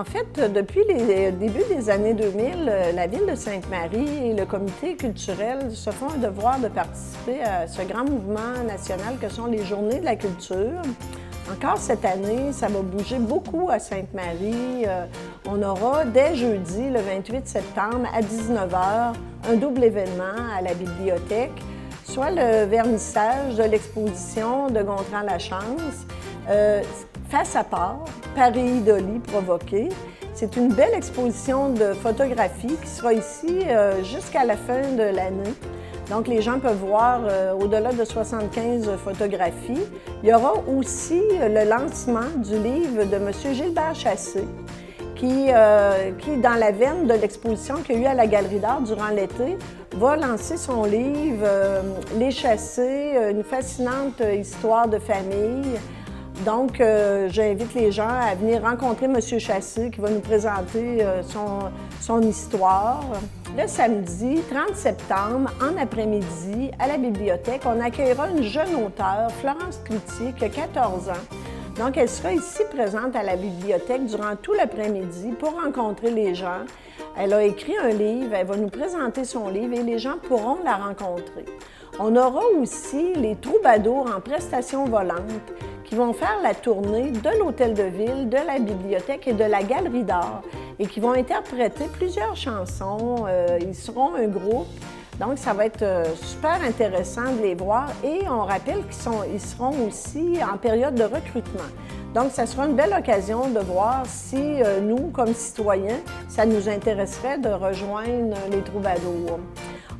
En fait, depuis les débuts des années 2000, la Ville de Sainte-Marie et le Comité culturel se font un devoir de participer à ce grand mouvement national que sont les Journées de la culture. Encore cette année, ça va bouger beaucoup à Sainte-Marie. On aura dès jeudi, le 28 septembre, à 19h, un double événement à la bibliothèque, soit le vernissage de l'exposition de Gontran Lachance, Face à part, Paris Idoli provoqué. C'est une belle exposition de photographie qui sera ici jusqu'à la fin de l'année. Donc, les gens peuvent voir au-delà de 75 photographies. Il y aura aussi le lancement du livre de M. Gilbert Chassé, qui, dans la veine de l'exposition qu'il y a eu à la Galerie d'art durant l'été, va lancer son livre « Les Chassés, une fascinante histoire de famille ». Donc, j'invite les gens à venir rencontrer M. Chassé qui va nous présenter son histoire. Le samedi 30 septembre, en après-midi, à la bibliothèque, on accueillera une jeune auteure, Florence Cloutier, qui a 14 ans. Donc, elle sera ici présente à la bibliothèque durant tout l'après-midi pour rencontrer les gens. Elle a écrit un livre, elle va nous présenter son livre et les gens pourront la rencontrer. On aura aussi les troubadours en prestation volante qui vont faire la tournée de l'Hôtel de Ville, de la bibliothèque et de la Galerie d'art et qui vont interpréter plusieurs chansons. Ils seront un groupe, donc ça va être super intéressant de les voir et on rappelle qu'ils seront aussi en période de recrutement. Donc, ça sera une belle occasion de voir si nous, comme citoyens, ça nous intéresserait de rejoindre les troubadours.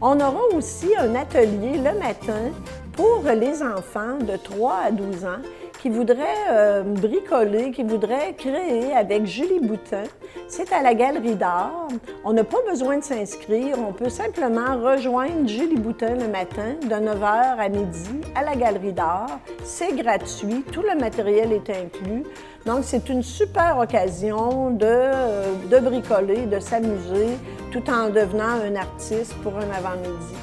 On aura aussi un atelier le matin pour les enfants de 3 à 12 ans qui voudraient bricoler, qui voudraient créer avec Julie Boutin. C'est à la Galerie d'art. On n'a pas besoin de s'inscrire. On peut simplement rejoindre Julie Boutin le matin de 9h à midi à la Galerie d'art. C'est gratuit. Tout le matériel est inclus. Donc, c'est une super occasion de bricoler, de s'amuser, tout en devenant un artiste pour un avant-midi.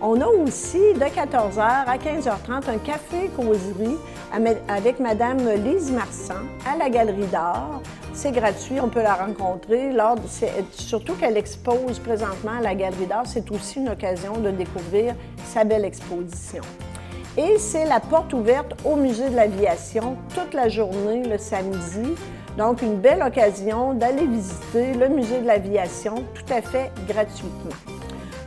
On a aussi, de 14h à 15h30, un café-causerie avec Mme Lise Marsan à la Galerie d'art. C'est gratuit, on peut la rencontrer. Surtout qu'elle expose présentement à la Galerie d'art, c'est aussi une occasion de découvrir sa belle exposition. Et c'est la porte ouverte au Musée de l'aviation toute la journée, le samedi. Donc, une belle occasion d'aller visiter le Musée de l'aviation tout à fait gratuitement.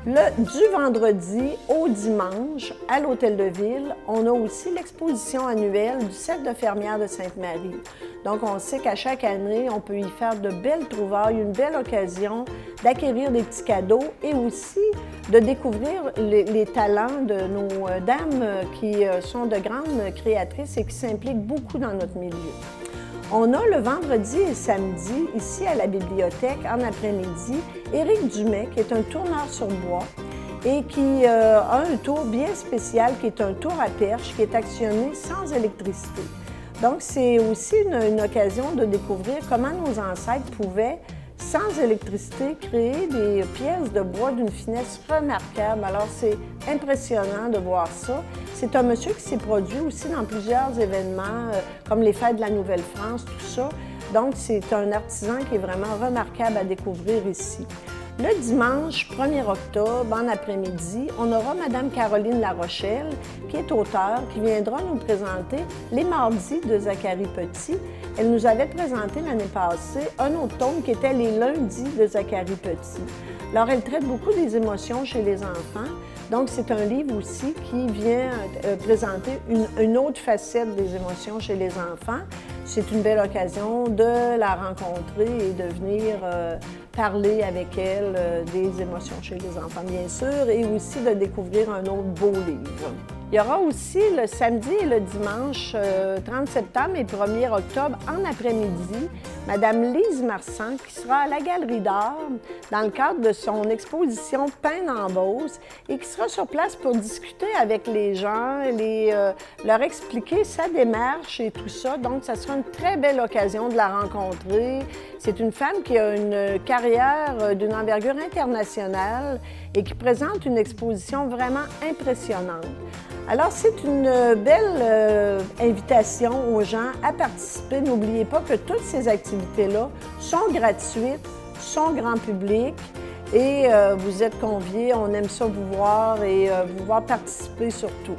Du vendredi au dimanche, à l'Hôtel de Ville, on a aussi l'exposition annuelle du Cercle de fermières de Sainte-Marie. Donc, on sait qu'à chaque année, on peut y faire de belles trouvailles, une belle occasion d'acquérir des petits cadeaux et aussi de découvrir les talents de nos dames qui sont de grandes créatrices et qui s'impliquent beaucoup dans notre milieu. On a le vendredi et samedi, ici à la bibliothèque, en après-midi, Éric Dumais, qui est un tourneur sur bois et qui a un tour bien spécial, qui est un tour à perche, qui est actionné sans électricité. Donc, c'est aussi une occasion de découvrir comment nos ancêtres pouvaient, sans électricité, créer des pièces de bois d'une finesse remarquable. Alors, c'est impressionnant de voir ça. C'est un monsieur qui s'est produit aussi dans plusieurs événements, comme les Fêtes de la Nouvelle-France, tout ça. Donc, c'est un artisan qui est vraiment remarquable à découvrir ici. Le dimanche 1er octobre, en après-midi, on aura Mme Caroline Larochelle, qui est auteure, qui viendra nous présenter Les Mardis de Zacharie Petit. Elle nous avait présenté l'année passée un autre tome qui était Les Lundis de Zacharie Petit. Alors, elle traite beaucoup des émotions chez les enfants. Donc, c'est un livre aussi qui vient présenter une autre facette des émotions chez les enfants. C'est une belle occasion de la rencontrer et de venir parler avec elle des émotions chez les enfants, bien sûr, et aussi de découvrir un autre beau livre. Il y aura aussi le samedi et le dimanche 30 septembre et 1er octobre en après-midi, Mme Lise Marsan qui sera à la Galerie d'art dans le cadre de son exposition Peine en Beauce et qui sera sur place pour discuter avec les gens, leur expliquer sa démarche et tout ça. Donc, ça sera une très belle occasion de la rencontrer. C'est une femme qui a une carrière carrière d'une envergure internationale et qui présente une exposition vraiment impressionnante. Alors, c'est une belle invitation aux gens à participer. N'oubliez pas que toutes ces activités-là sont gratuites, sont grand public et vous êtes conviés. On aime ça vous voir et vous voir participer surtout.